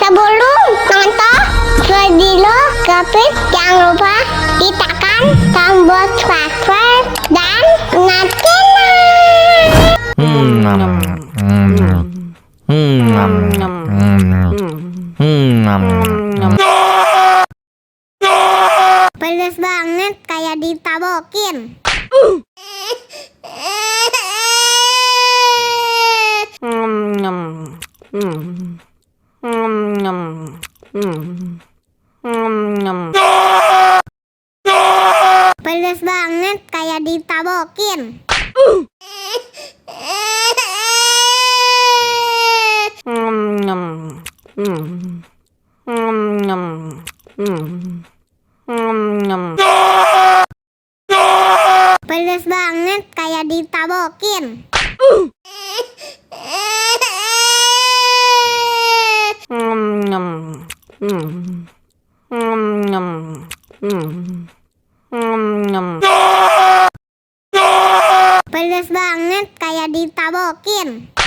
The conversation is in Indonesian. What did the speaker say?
Sebelum nonton video Gapit, jangan lupa ditekan tombol subscribe dan pedes banget kayak ditabokin. Pedes banget kayak ditabokin. Pedes banget kayak ditabokin. Pedes banget kayak ditabokin.